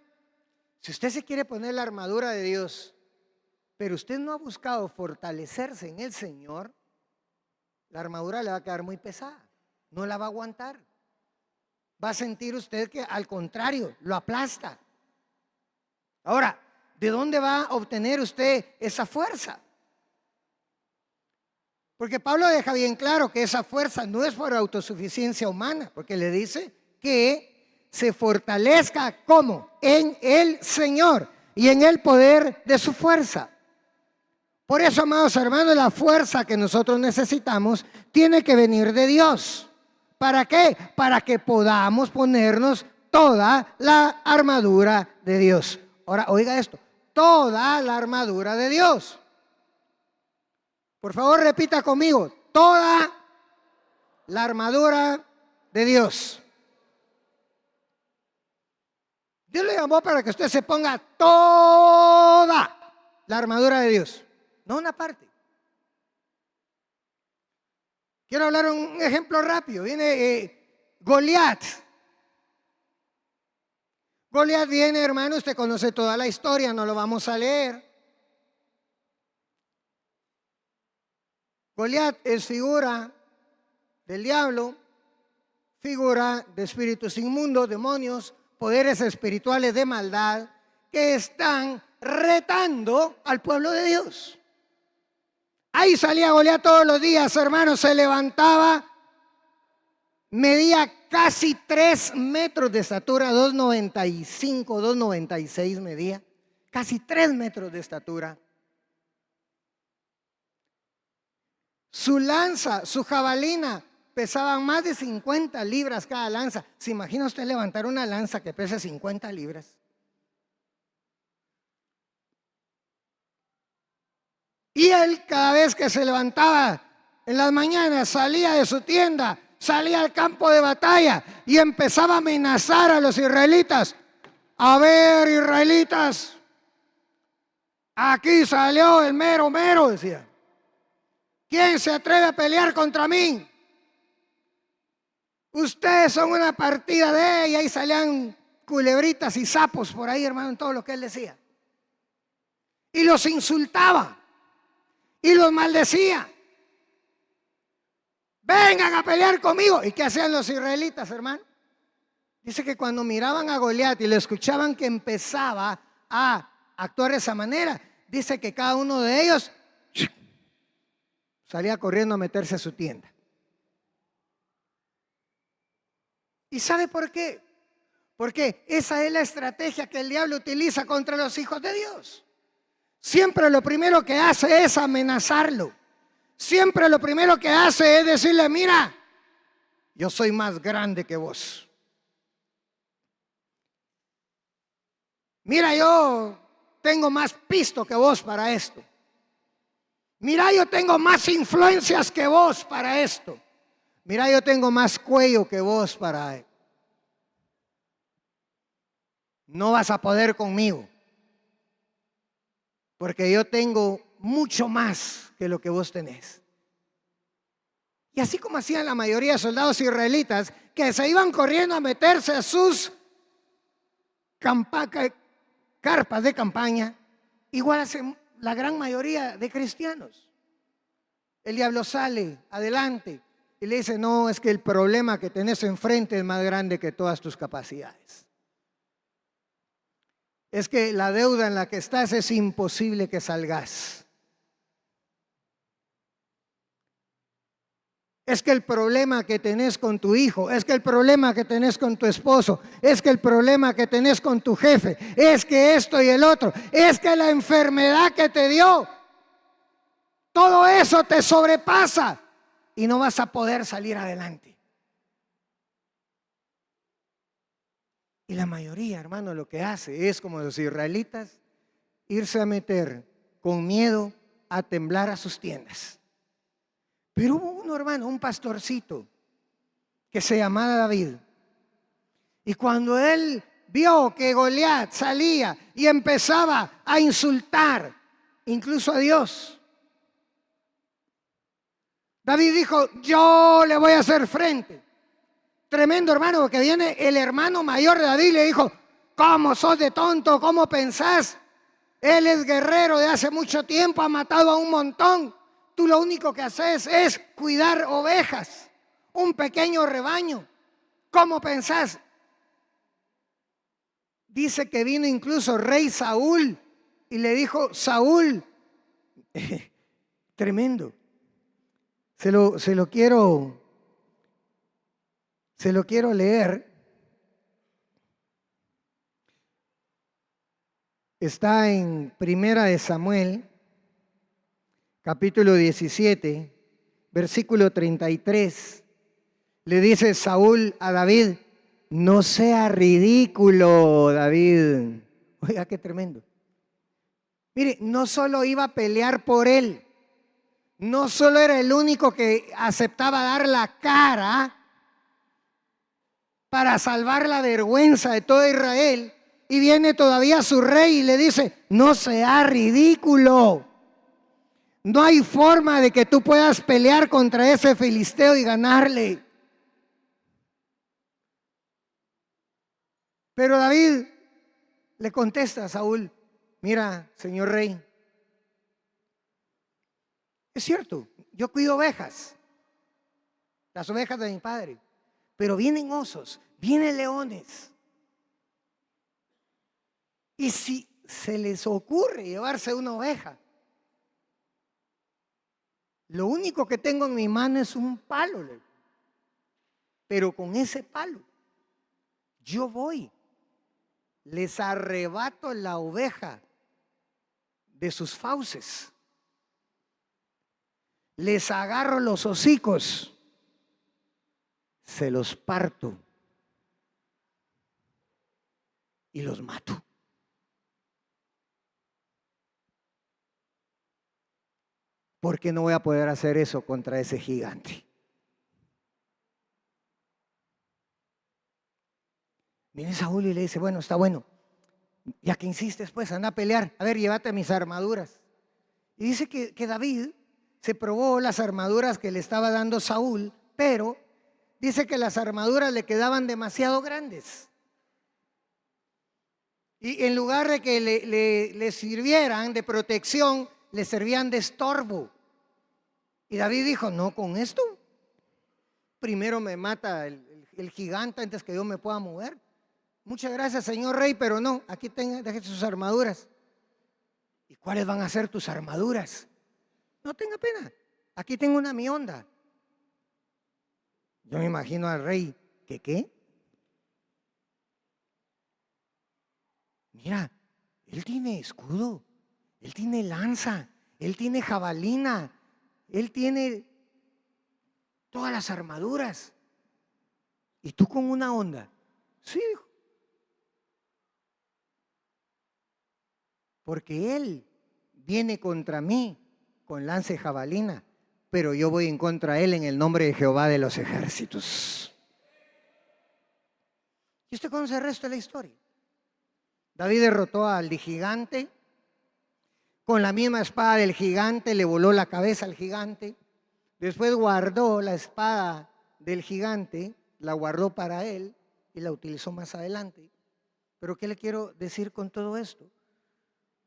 si usted se quiere poner la armadura de Dios, pero usted no ha buscado fortalecerse en el Señor, la armadura le va a quedar muy pesada, no la va a aguantar. Va a sentir usted que al contrario, lo aplasta. Ahora, ¿de dónde va a obtener usted esa fuerza? Porque Pablo deja bien claro que esa fuerza no es por autosuficiencia humana, porque le dice que se fortalezca ¿cómo? En el Señor y en el poder de su fuerza. Por eso, amados hermanos, la fuerza que nosotros necesitamos tiene que venir de Dios. ¿Para qué? Para que podamos ponernos toda la armadura de Dios. Ahora, oiga esto, toda la armadura de Dios. Por favor, repita conmigo, toda la armadura de Dios. Dios le llamó para que usted se ponga toda la armadura de Dios, no una parte. Quiero hablar un ejemplo rápido. Viene Goliat. Goliat viene, hermano, usted conoce toda la historia, no lo vamos a leer. Goliat es figura del diablo, figura de espíritus inmundos, demonios, poderes espirituales de maldad que están retando al pueblo de Dios. Ahí salía Goliat todos los días, hermanos, se levantaba, medía casi 3 metros de estatura, 2,95, 2,96 medía, casi 3 metros de estatura. Su lanza, su jabalina, pesaban más de 50 libras cada lanza. ¿Se imagina usted levantar una lanza que pese 50 libras? Y él, cada vez que se levantaba en las mañanas, salía de su tienda, salía al campo de batalla y empezaba a amenazar a los israelitas. A ver, israelitas, aquí salió el mero mero, decía. ¿Quién se atreve a pelear contra mí? Ustedes son una partida de ella. Y salían culebritas y sapos por ahí, hermano, en todo lo que él decía. Y los insultaba y los maldecía. Vengan a pelear conmigo. ¿Y qué hacían los israelitas, hermano? Dice que cuando miraban a Goliat y le escuchaban que empezaba a actuar de esa manera, dice que cada uno de ellos salía corriendo a meterse a su tienda. ¿Y sabe por qué? Porque esa es la estrategia que el diablo utiliza contra los hijos de Dios. Siempre lo primero que hace es amenazarlo. Siempre lo primero que hace es decirle, mira, yo soy más grande que vos. Mira, yo tengo más pisto que vos para esto. Mira, yo tengo más influencias que vos para esto. Mira, yo tengo más cuello que vos para esto. No vas a poder conmigo, porque yo tengo mucho más que lo que vos tenés. Y así como hacían la mayoría de soldados israelitas, que se iban corriendo a meterse a sus carpas de campaña, igual hacen la gran mayoría de cristianos. El diablo sale adelante y le dice, no, es que el problema que tenés enfrente es más grande que todas tus capacidades. Es que la deuda en la que estás es imposible que salgas. Es que el problema que tenés con tu hijo, es que el problema que tenés con tu esposo, es que el problema que tenés con tu jefe, es que esto y el otro, es que la enfermedad que te dio, todo eso te sobrepasa y no vas a poder salir adelante. Y la mayoría, hermano, lo que hace es, como los israelitas, irse a meter con miedo a temblar a sus tiendas. Pero hubo uno, hermano, un pastorcito que se llamaba David. Y cuando él vio que Goliat salía y empezaba a insultar incluso a Dios, David dijo, yo le voy a hacer frente. Tremendo, hermano, porque viene el hermano mayor de David y le dijo, ¿cómo sos de tonto? ¿Cómo pensás? Él es guerrero de hace mucho tiempo, ha matado a un montón. Tú lo único que haces es cuidar ovejas, un pequeño rebaño. ¿Cómo pensás? Dice que vino incluso rey Saúl y le dijo, Saúl, tremendo, se lo quiero leer. Está en Primera de Samuel, capítulo 17, versículo 33. Le dice Saúl a David, no sea ridículo, David. Oiga, qué tremendo. Mire, no solo iba a pelear por él, no solo era el único que aceptaba dar la cara para salvar la vergüenza de todo Israel, y viene todavía su rey y le dice, no sea ridículo. No hay forma de que tú puedas pelear contra ese filisteo y ganarle. Pero David le contesta a Saúl: mira, señor rey, es cierto, yo cuido ovejas, las ovejas de mi padre, pero vienen osos, vienen leones. Y si se les ocurre llevarse una oveja, lo único que tengo en mi mano es un palo, pero con ese palo yo voy, les arrebato la oveja de sus fauces, les agarro los hocicos, se los parto y los mato. ¿Por qué no voy a poder hacer eso contra ese gigante? Viene Saúl y le dice: bueno, está bueno, ya que insistes, pues anda a pelear, a ver, llévate mis armaduras. Y dice que David se probó las armaduras que le estaba dando Saúl, pero dice que las armaduras le quedaban demasiado grandes. Y en lugar de que le sirvieran de protección, le servían de estorbo. Y David dijo: no, con esto primero me mata el gigante antes que yo me pueda mover. Muchas gracias, señor rey, pero no, aquí tenga, deje sus armaduras. ¿Y cuáles van a ser tus armaduras? No tenga pena, aquí tengo una mionda. Yo me imagino al rey, ¿que qué? Mira, él tiene escudo, él tiene lanza, él tiene jabalina, él tiene todas las armaduras. ¿Y tú con una onda? Sí, dijo. Porque él viene contra mí con lanza y jabalina, pero yo voy en contra de él en el nombre de Jehová de los ejércitos. ¿Y usted conoce el resto de la historia? David derrotó al gigante, con la misma espada del gigante le voló la cabeza al gigante, después guardó la espada del gigante, la guardó para él y la utilizó más adelante. Pero ¿qué le quiero decir con todo esto?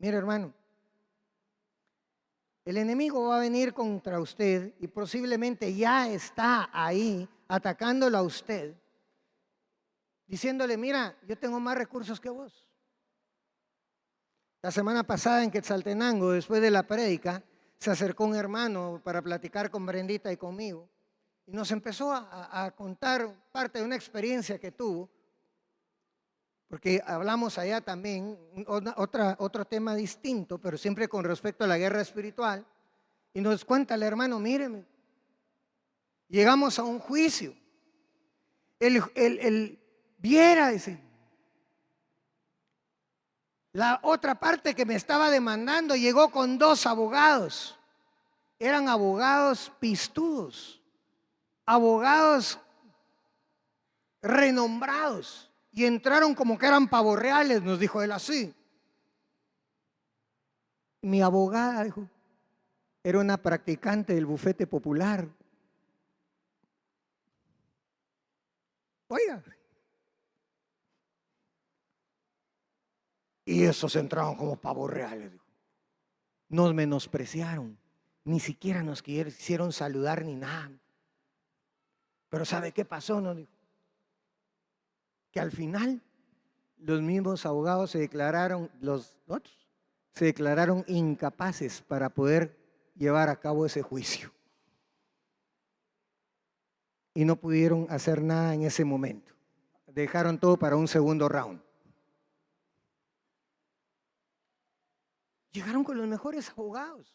Mire, hermano, el enemigo va a venir contra usted y posiblemente ya está ahí atacándolo a usted, diciéndole: mira, yo tengo más recursos que vos. La semana pasada en Quetzaltenango, después de la prédica, se acercó un hermano para platicar con Brendita y conmigo y nos empezó a contar parte de una experiencia que tuvo, porque hablamos allá también otro tema distinto, pero siempre con respecto a la guerra espiritual. Y nos cuenta el hermano: míreme, llegamos a un juicio. Él viera, dice, la otra parte que me estaba demandando llegó con 2 abogados. Eran abogados pistudos, abogados renombrados. Y entraron como que eran pavos reales, nos dijo él así. Mi abogada, dijo, era una practicante del bufete popular. Oiga. Y esos entraron como pavos reales. Dijo. Nos menospreciaron. Ni siquiera nos quisieron saludar ni nada. Pero ¿sabe qué pasó? Nos dijo. Que al final los mismos abogados se declararon, los otros, se declararon incapaces para poder llevar a cabo ese juicio. Y no pudieron hacer nada en ese momento. Dejaron todo para un segundo round. Llegaron con los mejores abogados,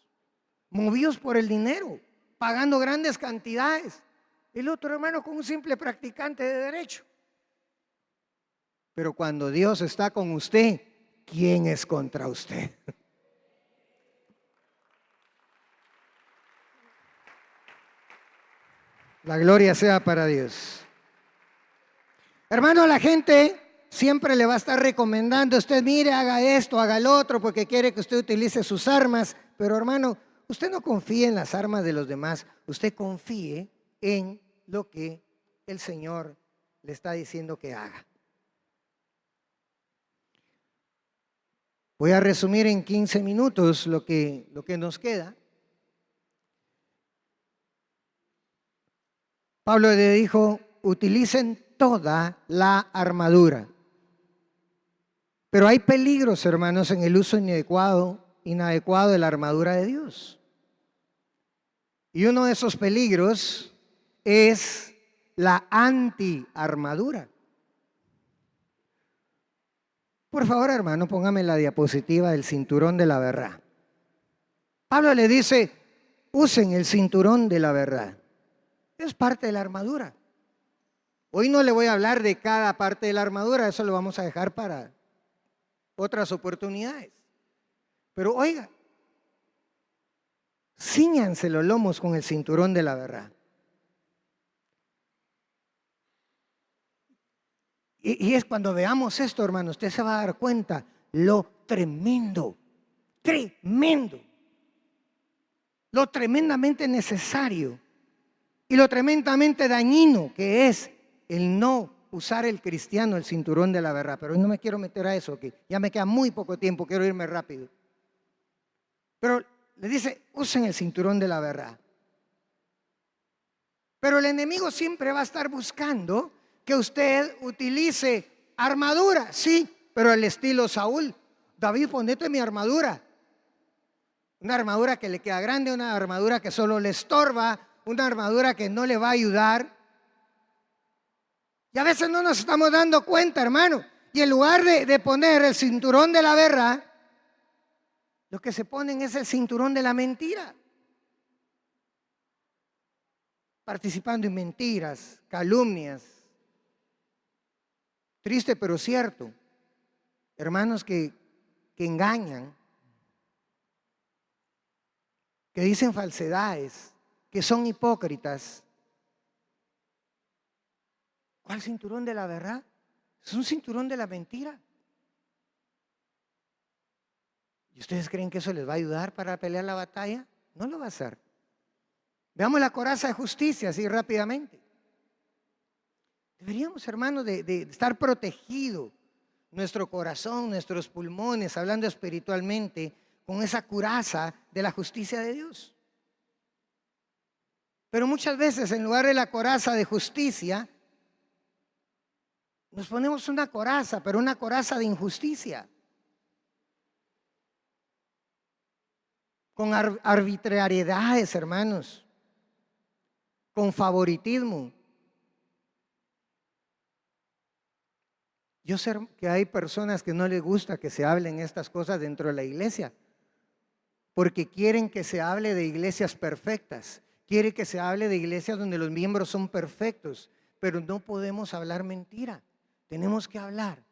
movidos por el dinero, pagando grandes cantidades. El otro hermano con un simple practicante de derecho. Pero cuando Dios está con usted, ¿quién es contra usted? La gloria sea para Dios. Hermano, la gente siempre le va a estar recomendando: usted mire, haga esto, haga el otro, porque quiere que usted utilice sus armas. Pero hermano, usted no confíe en las armas de los demás, usted confíe en lo que el Señor le está diciendo que haga. Voy a resumir en 15 minutos lo que nos queda. Pablo le dijo, utilicen toda la armadura. Pero hay peligros, hermanos, en el uso inadecuado de la armadura de Dios. Y uno de esos peligros es la antiarmadura. Por favor, hermano, póngame la diapositiva del cinturón de la verdad. Pablo le dice, usen el cinturón de la verdad. Es parte de la armadura. Hoy no le voy a hablar de cada parte de la armadura, eso lo vamos a dejar para otras oportunidades. Pero oiga, cíñanse los lomos con el cinturón de la verdad. Y es cuando veamos esto, hermano, usted se va a dar cuenta lo tremendo, lo tremendamente necesario y lo tremendamente dañino que es el no usar el cristiano el cinturón de la verdad. Pero hoy no me quiero meter a eso, que ya me queda muy poco tiempo, quiero irme rápido. Pero le dice, usen el cinturón de la verdad. Pero el enemigo siempre va a estar buscando que usted utilice armadura, sí, pero al estilo Saúl. David, ponete mi armadura. Una armadura que le queda grande, una armadura que solo le estorba, una armadura que no le va a ayudar. Y a veces no nos estamos dando cuenta, hermano. Y en lugar de poner el cinturón de la verdad, lo que se ponen es el cinturón de la mentira. Participando en mentiras, calumnias. Triste pero cierto. Hermanos que engañan, que dicen falsedades, que son hipócritas. ¿Cuál cinturón de la verdad? Es un cinturón de la mentira. ¿Y ustedes creen que eso les va a ayudar para pelear la batalla? No lo va a hacer. Veamos la coraza de justicia así rápidamente. Deberíamos, hermanos, de estar protegido nuestro corazón, nuestros pulmones, hablando espiritualmente, con esa coraza de la justicia de Dios. Pero muchas veces en lugar de la coraza de justicia, nos ponemos una coraza, pero una coraza de injusticia. Con arbitrariedades, hermanos. Con favoritismo. Yo sé que hay personas que no les gusta que se hablen estas cosas dentro de la iglesia, porque quieren que se hable de iglesias perfectas, quieren que se hable de iglesias donde los miembros son perfectos, pero no podemos hablar mentira. Tenemos que hablar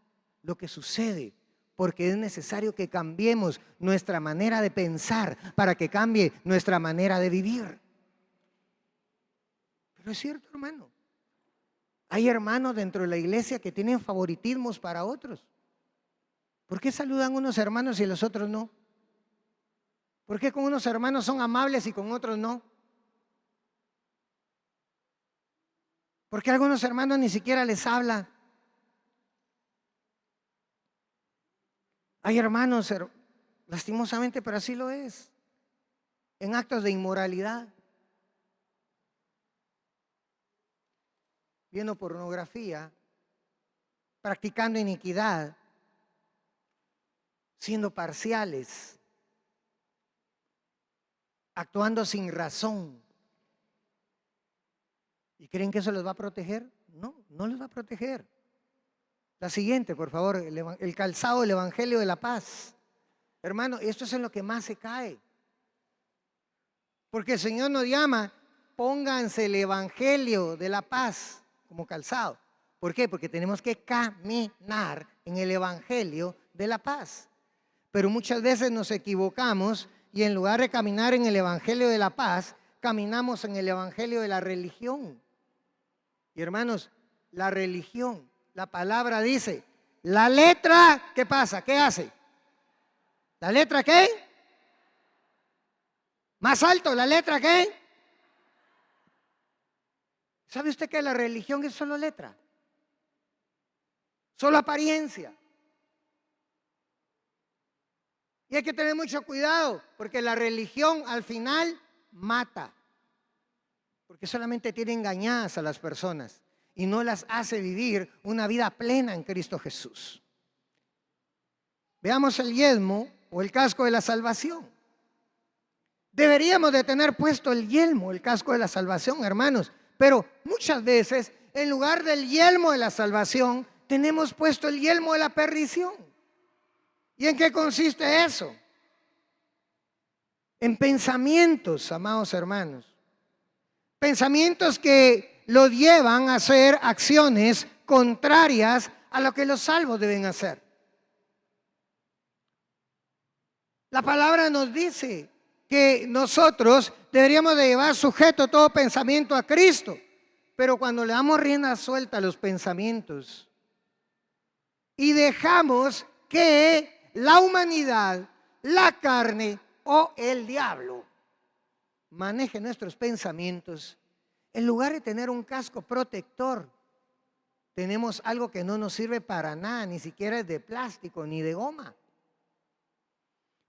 lo que sucede, porque es necesario que cambiemos nuestra manera de pensar para que cambie nuestra manera de vivir. Pero es cierto, hermano. Hay hermanos dentro de la iglesia que tienen favoritismos para otros. ¿Por qué saludan unos hermanos y los otros no? ¿Por qué con unos hermanos son amables y con otros no? ¿Por qué a algunos hermanos ni siquiera les habla? Hay hermanos, lastimosamente, pero así lo es, en actos de inmoralidad, viendo pornografía, practicando iniquidad, siendo parciales, actuando sin razón. ¿Y creen que eso les va a proteger? No, no les va a proteger. La siguiente, por favor, el calzado del Evangelio de la Paz. Hermano, esto es en lo que más se cae. Porque el Señor nos llama, pónganse el Evangelio de la Paz como calzado. ¿Por qué? Porque tenemos que caminar en el Evangelio de la Paz. Pero muchas veces nos equivocamos y en lugar de caminar en el Evangelio de la Paz, caminamos en el Evangelio de la religión. Y hermanos, la religión, la palabra dice, la letra, ¿qué pasa? ¿Qué hace? ¿La letra qué? Más alto, ¿la letra qué? ¿Sabe usted que la religión es solo letra? Solo apariencia. Y hay que tener mucho cuidado, porque la religión al final mata. Porque solamente tiene engañadas a las personas y no las hace vivir una vida plena en Cristo Jesús. Veamos el yelmo o el casco de la salvación. Deberíamos de tener puesto el yelmo, el casco de la salvación, hermanos. Pero muchas veces, en lugar del yelmo de la salvación, tenemos puesto el yelmo de la perdición. ¿Y en qué consiste eso? En pensamientos, amados hermanos. Pensamientos que los llevan a hacer acciones contrarias a lo que los salvos deben hacer. La palabra nos dice que nosotros deberíamos de llevar sujeto todo pensamiento a Cristo. Pero cuando le damos rienda suelta a los pensamientos y dejamos que la humanidad, la carne o el diablo maneje nuestros pensamientos, en lugar de tener un casco protector, tenemos algo que no nos sirve para nada, ni siquiera es de plástico ni de goma.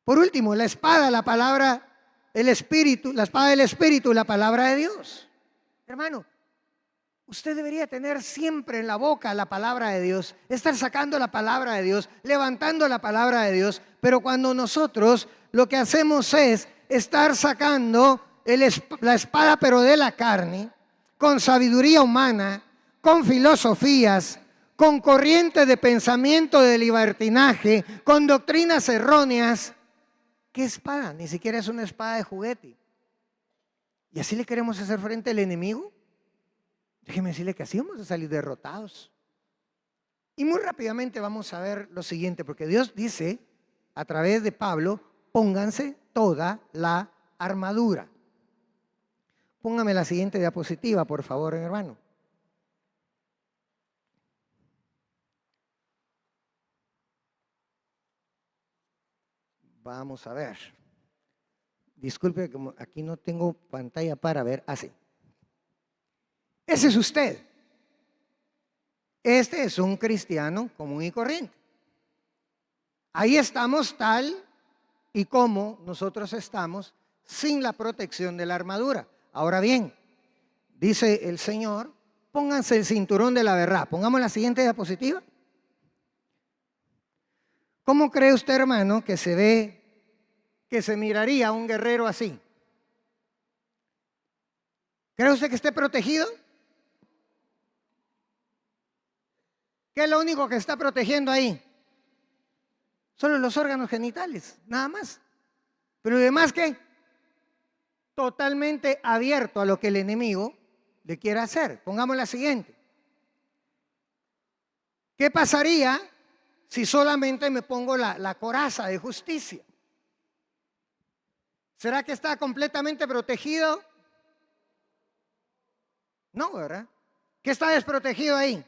Por último, la espada, la palabra, el Espíritu, la espada del Espíritu, la palabra de Dios. Hermano, usted debería tener siempre en la boca la palabra de Dios, estar sacando la palabra de Dios, levantando la palabra de Dios. Pero cuando nosotros lo que hacemos es estar sacando la espada pero de la carne, con sabiduría humana, con filosofías, con corrientes de pensamiento de libertinaje, con doctrinas erróneas, ¿qué espada? Ni siquiera es una espada de juguete. ¿Y así le queremos hacer frente al enemigo? Déjeme decirle que así vamos a salir derrotados. Y muy rápidamente vamos a ver lo siguiente, porque Dios dice a través de Pablo, pónganse toda la armadura. Póngame la siguiente diapositiva, por favor, hermano. Vamos a ver. Disculpe, como aquí no tengo pantalla para ver. Así. Ese es usted. Este es un cristiano común y corriente. Ahí estamos tal y como nosotros estamos sin la protección de la armadura. Ahora bien, dice el Señor, pónganse el cinturón de la verdad. Pongamos la siguiente diapositiva. ¿Cómo cree usted, hermano, que se ve, que se miraría un guerrero así? ¿Cree usted que esté protegido? ¿Qué es lo único que está protegiendo ahí? Solo los órganos genitales, nada más. Pero además, ¿qué? Totalmente abierto a lo que el enemigo le quiera hacer. Pongamos la siguiente. ¿Qué pasaría si solamente me pongo la coraza de justicia? ¿Será que está completamente protegido? No, ¿verdad? ¿Qué está desprotegido ahí?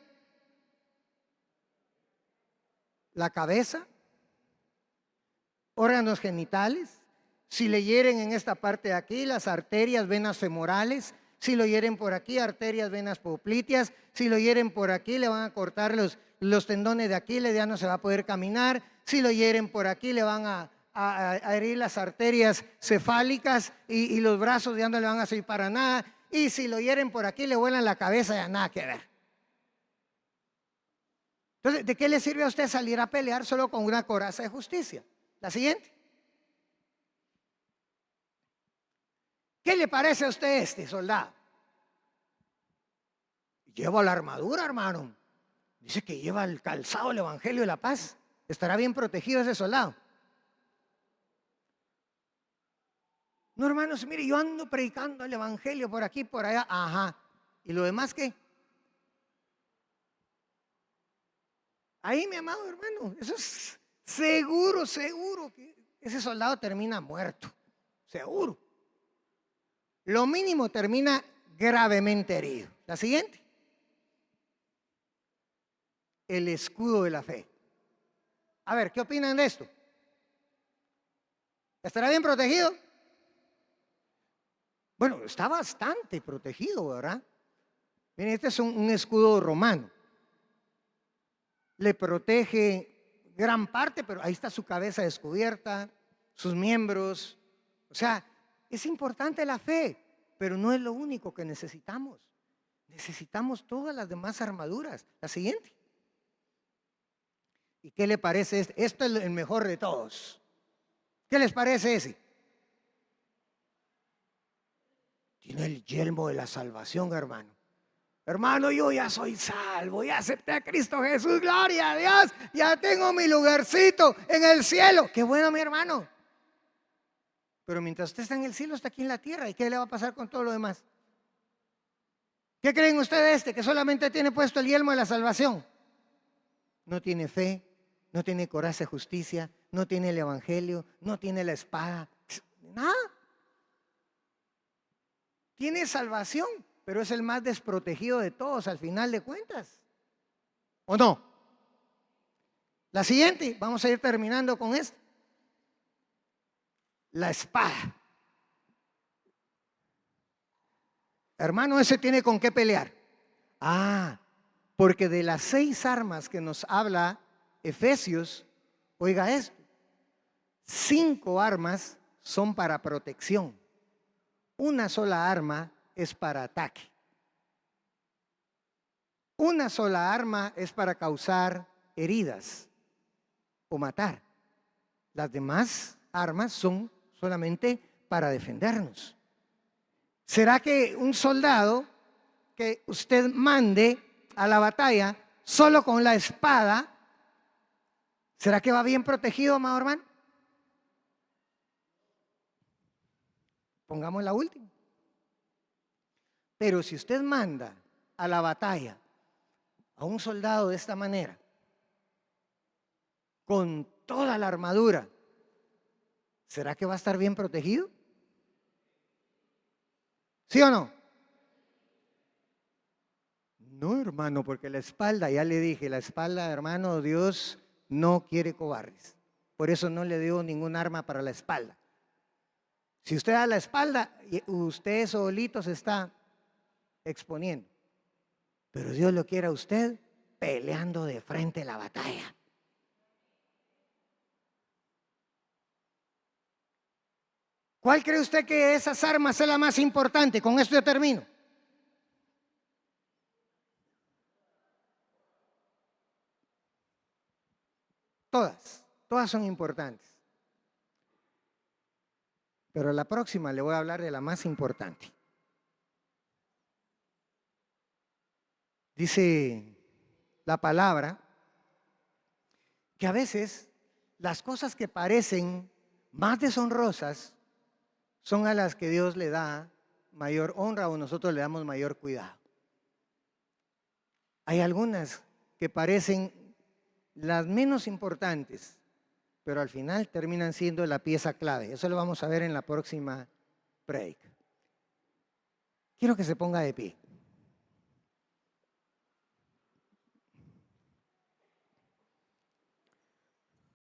La cabeza, órganos genitales. Si le hieren en esta parte de aquí, las arterias, venas femorales. Si lo hieren por aquí, arterias, venas popliteas. Si lo hieren por aquí, le van a cortar los tendones de Aquiles, ya no se va a poder caminar. Si lo hieren por aquí, le van a herir las arterias cefálicas y los brazos ya no le van a servir para nada. Y si lo hieren por aquí, le vuelan la cabeza, ya nada que ver. Entonces, ¿de qué le sirve a usted salir a pelear solo con una coraza de justicia? La siguiente. ¿Qué le parece a usted este soldado? Lleva la armadura, hermano. Dice que lleva el calzado del Evangelio de la Paz. ¿Estará bien protegido ese soldado? No, hermanos, mire, yo ando predicando el Evangelio por aquí, por allá. Ajá. ¿Y lo demás qué? Ahí, mi amado hermano, eso es seguro, seguro que ese soldado termina muerto. Seguro. Lo mínimo termina gravemente herido. La siguiente. El escudo de la fe. A ver, ¿qué opinan de esto? ¿Estará bien protegido? Bueno, está bastante protegido, ¿verdad? Miren, este es un escudo romano. Le protege gran parte, pero ahí está su cabeza descubierta, sus miembros. O sea, es importante la fe, pero no es lo único que necesitamos. Necesitamos todas las demás armaduras. La siguiente. ¿Y qué le parece este? Esto es el mejor de todos. ¿Qué les parece ese? Tiene el yelmo de la salvación, hermano. Hermano, yo ya soy salvo, ya acepté a Cristo Jesús, gloria a Dios, ya tengo mi lugarcito en el cielo. Qué bueno, mi hermano. Pero mientras usted está en el cielo, está aquí en la tierra. ¿Y qué le va a pasar con todo lo demás? ¿Qué creen ustedes que solamente tiene puesto el yelmo de la salvación? No tiene fe, no tiene coraje de justicia, no tiene el evangelio, no tiene la espada, nada. Tiene salvación, pero es el más desprotegido de todos al final de cuentas. ¿O no? La siguiente, vamos a ir terminando con esto. La espada. Hermano, ese tiene con qué pelear. Porque de las 6 armas que nos habla Efesios, oiga esto, 5 armas son para protección. Una sola arma es para ataque. Una sola arma es para causar heridas o matar. Las demás armas son solamente para defendernos. ¿Será que un soldado que usted mande a la batalla solo con la espada, será que va bien protegido, amado hermano? Pongamos la última. Pero si usted manda a la batalla a un soldado de esta manera, con toda la armadura, ¿será que va a estar bien protegido? ¿Sí o no? No, hermano, porque la espalda, ya le dije, la espalda, hermano, Dios no quiere cobardes. Por eso no le dio ningún arma para la espalda. Si usted da la espalda, usted solito se está exponiendo. Pero Dios lo quiere a usted peleando de frente la batalla. ¿Cuál cree usted que de esas armas es la más importante? Con esto yo termino. Todas son importantes. Pero la próxima le voy a hablar de la más importante. Dice la palabra que a veces las cosas que parecen más deshonrosas son a las que Dios le da mayor honra o nosotros le damos mayor cuidado. Hay algunas que parecen las menos importantes, pero al final terminan siendo la pieza clave. Eso lo vamos a ver en la próxima break. Quiero que se ponga de pie.